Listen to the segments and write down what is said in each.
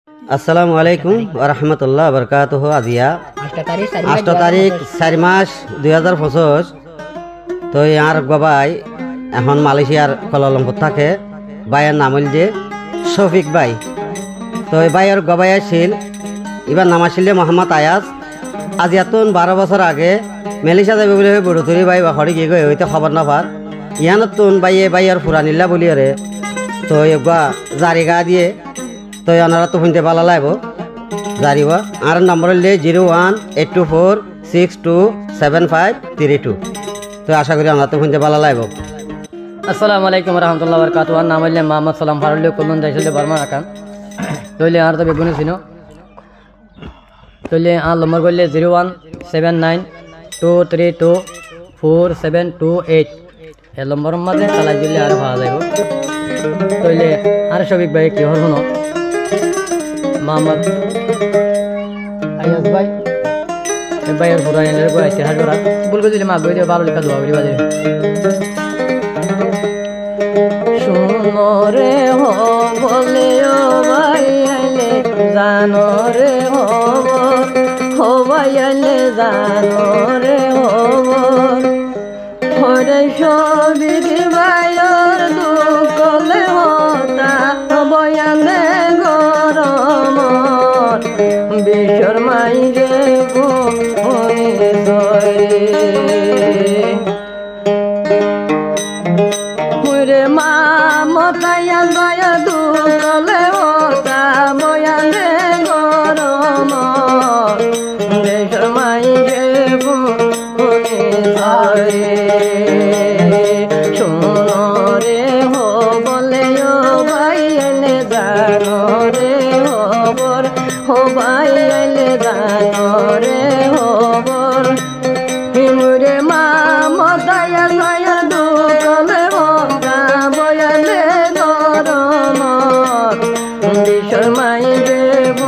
আসসালামু আলাইকুম ওরহমতুল্লাহ বরকাতুহ। আজিয়া 8 তারিখ 4 মাস 2025। তো আর গবাই এখন মালয়েশিয়ার কুয়ালালামপুর থাকে। ভাইয়ের নাম হল যে শফিক ভাই। তো এই ভাইয়ের গবাই আসছিল, এবার নাম আসছিল মোহাম্মদ আয়াজ। আজ এতন 12 বছর আগে মালয়েশিয়া যাবে বলে বড়তুরি ভাই হরি গিয়ে গই হইতে খবর না পার ইয়ানতুন ভাইয়ের ফুরানিল্লা বলি রে। তো এগুয়া জারি গা দিয়ে তো ওনারা তো শুনতে ভালো লাগবো জারিব। আর নম্বর হলে 0182627532। তো আশা করি আমরা তো শুনতে ভালো লাগবো। আসসালামু আলাইকুম রহমতুল্লাহ বরকাত। আর নাম হইলে মোহাম্মদ সালাম ফারুল্লি কুলন যাইছিল বর্মা আকান তৈলে আর তো বেগুনি ছিল তৈলে আর নম্বর করলে 0179232472 এই নম্বরের মাঝে চালাই দিলে আর পাওয়া যাইব। তৈলে আর শফিক ভাই কি হর শুনো মোহাম্মদ আয়াজ ভাই ভাইয়ের পুরানের বই আছে হাজার ভুল করে দিলে মা বই দিয়ে ভালো লেখা দেওয়া বলি বাজে শুনো রে হো বলে ও ভাই আইলে জানো রে হো ভাই আইলে জানো রে হরে সবির ভাইয়ের দুকলে হতা বয়ানে গরম বিশ্বর মাইরে হুরে মা মতায়া দয়া দুকলে হতা বয়ানে গরম বিশ্বর মাইরে শুনো রে হো বলে ও ভাই এলে জানো রে হবর হো ভাই এলে জানো রে হবর হিমুরে মা মতায়া দয়া দুকলে হতা বয়ালে গরম বিশ্বর মাই দেব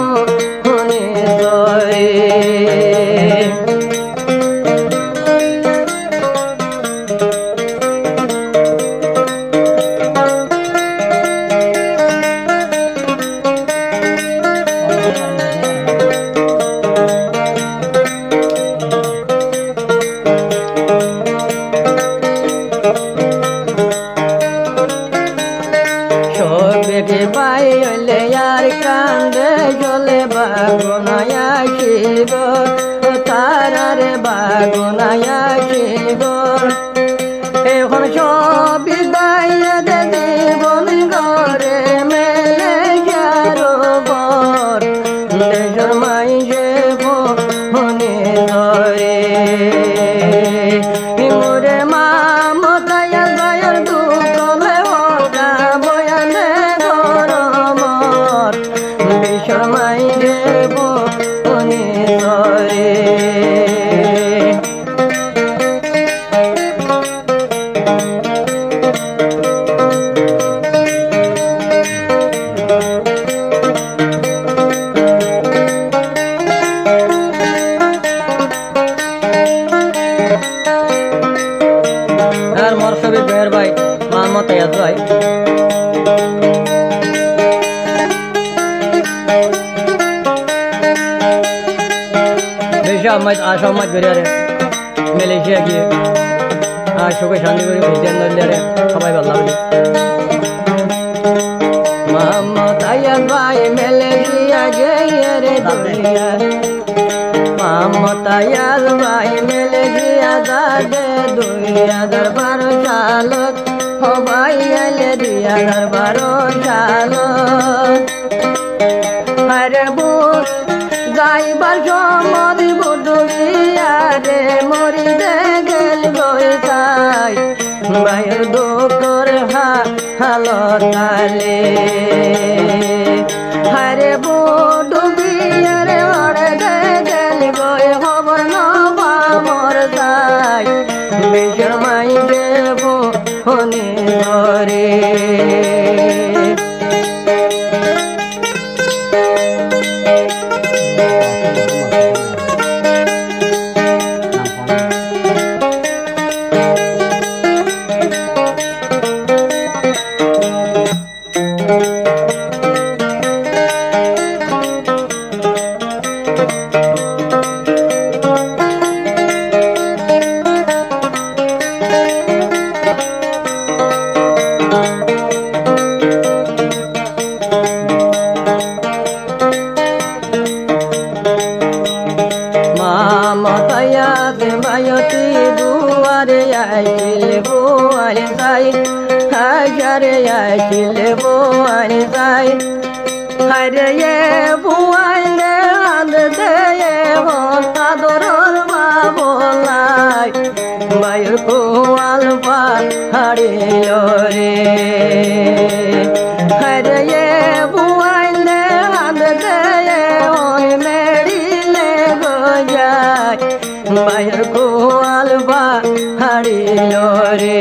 হনে জয়। সবেগে পাই হইলে আর কান্দে জলে বাগুনায়া শিব তারারে বাগুনায়া শিব এখন সবই দাইয়া দে জীবন ঘরে মেলে যারো বর দেশর মাই যাব হনে ধরে মোরে মা মতায়া দয়ার দুকলে হতা বয়ানে গরম বিশ্বর মাই যাব হনে ধরে। আর মোর সবই বের ভাই মোহাম্মদ আয়াজ ভাই বেশি আসামাজ বেরিয়ারে মালয়েশিয়া গিয়ে আর সুখে শান্তি করে বুঝতে নইলে সবাই ভালো লাগবে। মোহাম্মদ আয়াজ ভাই মালয়েশিয়া গিয়ে রে দুনিয়া মোহাম্মদ আয়াজ ভাই মালয়েশিয়া যাবে 2012 সালত সবাই আইলে 2012 সালত আরে বুট যাইবার সময় বুটুরিয়ারে মরিতে গেল বই তাই ভাইয়ের দুঃখর হালত তালে আরে বুটুরিয়ারে ওরে গেল বই খবর নবা মর তাই বিশ্বর মাই দেব হনে ধরে। রে বুয়াইলে হাত দে হন আদরর বাবলাই বাইর কোয়াল পাহাড়িল রে রে বুয়াইলে হাত দে হন মেরিলে গজায় বাইর কোয়াল পাহাড়িল রে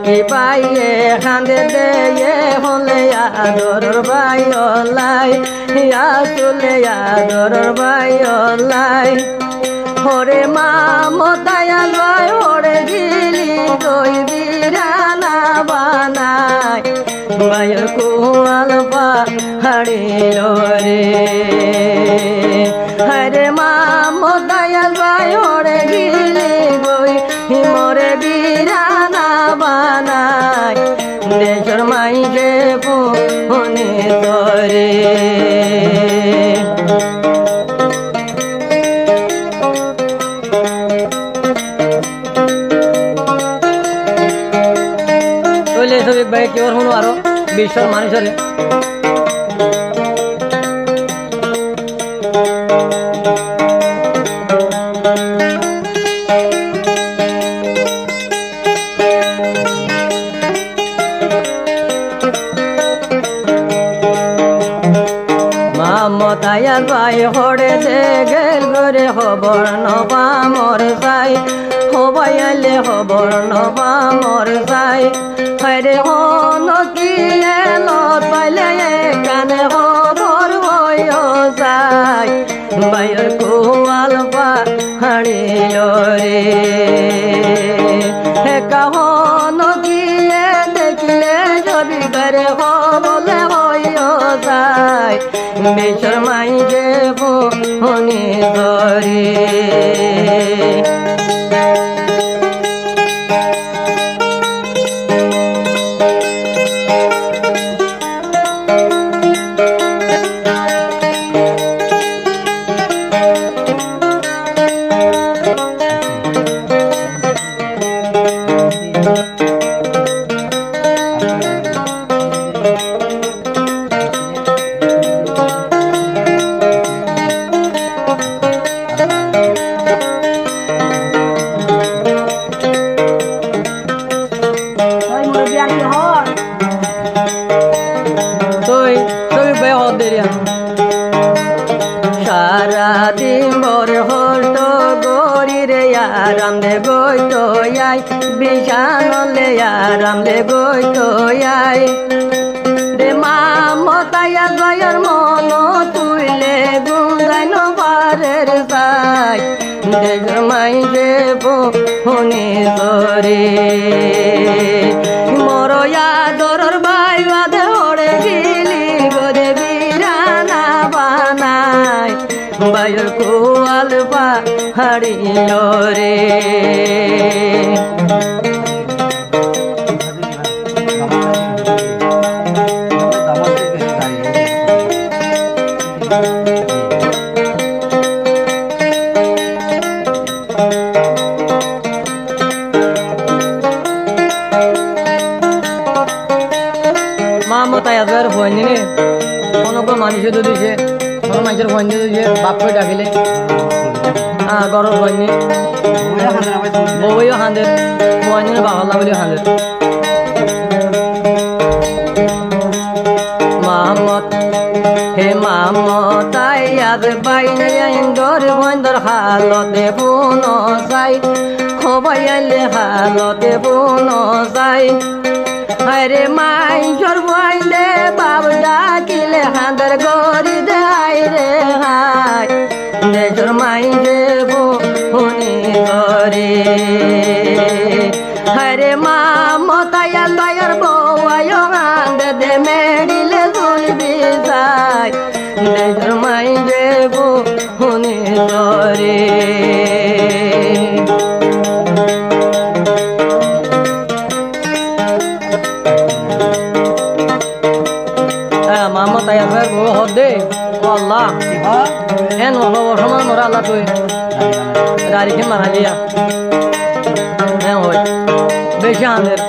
কি বাইয়ে খান্দে দে হলে আদর বাইলাই চলে আদর বাইলাই হরে মা মতায়াল বাই হরে গিলি দই বিরানা বানাই বাইর কোয়াল পাহাড়িল রে হরে মা মতায়াল বাই হরে গিলি দই মরে বিরানা বানাই দেশর মাইকে ফোনে ধরে তৈলে এসব ভাই কেউ শুনো আরো বিশ্বর মানুষের মতায়াল বাই হরে দে গেল গরে খবর নবা মর যাই হবাইলে খবর নবা মর যাই হরে হন কি লত পাইলে কানে খবর হয়ে যায় বাইর কোয়াল পাহাড়িল রে কাহন গিয়ে দেখিলে যদি করে হবলে হয়ে যায় বেশর মাই যে ফোনে ধরে সারাদিন বর হত গরি রে আরাম দে গই তো আই বিছানলে আরাম দে গই তো আই রে মা মতায়া গয়র মন তুইলে গুঞ্জাই নবারের যাই দেখ মাই যে ফোনে ধরে মরয়া দরর বাই বাদে হরে গিলি গরে বিরানা বানাই বাইর কোয়াল পাহাড়িল রে মা মতাই আজর ভয় নে কোনো মানুষে যদি সে কোনো মানুষের ভয় দিয়েছে বাপ করে ডাকিলে গরম ভয় নি বউও হাঁদের ভয় নিয়ে বাংলা বলে হাঁদের মাহমদ হে মাহমদ আজ বাইনে ইন্দর বন্দর হালতে বুন যাই খবাইলে হালতে বুন যাই আরে মাই জোর বইলে বাব ডাকিলে হাঁদের গরি দেয় রে হাই দেশর মাই দেব ফোনে ধরে আরে মা মতায়া লয়ের বউয়ায় হাঁদে দে মেডিলে জুলবি যায় দেশর মাই দেব ফোনে ধরে আল্লাহ তুই রারিকে মারা দিয়া হ্যাঁ ওই বেশি আনের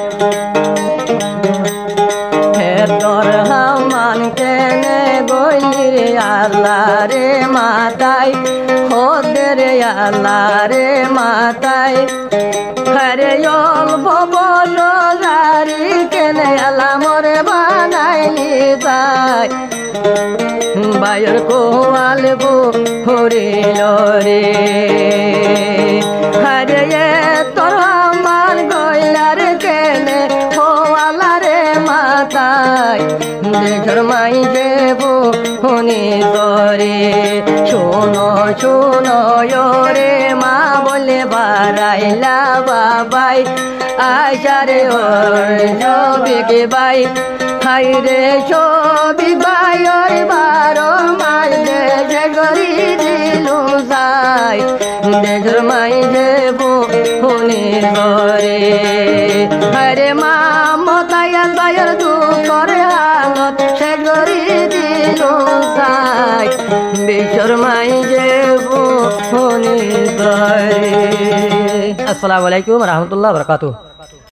হে তোর হামান কেনে গইলি রে আল্লাহ রে মাতাই হতে রে আল্লাহ রে মাতাই হরে অল্প বড়ি কেনে আল্লাহ মরে বানাইলি তাই বায়র কোয়াল হরিল রে হরে তোর আমার গইলার কেনে হোয়ালা রে মাতাই দেশর মাই দেব হনি করে শোনো শোনো রে মা বলে বারাইলা বাবাই আশারে ওর ছবিকে বাই হাই রে ছবি বাই ওই 12 মাস দেশে গরি দিলু যাই দেশর মাই দেব হনি করে হরে মা মতায়াল বায়র দুঃখরে হালত সে গরি দিলু যাই বিশ্বর মাই দেব হনি করে। আসসালামু আলাইকুম রহমতুল্লাহ বরকাতুহ।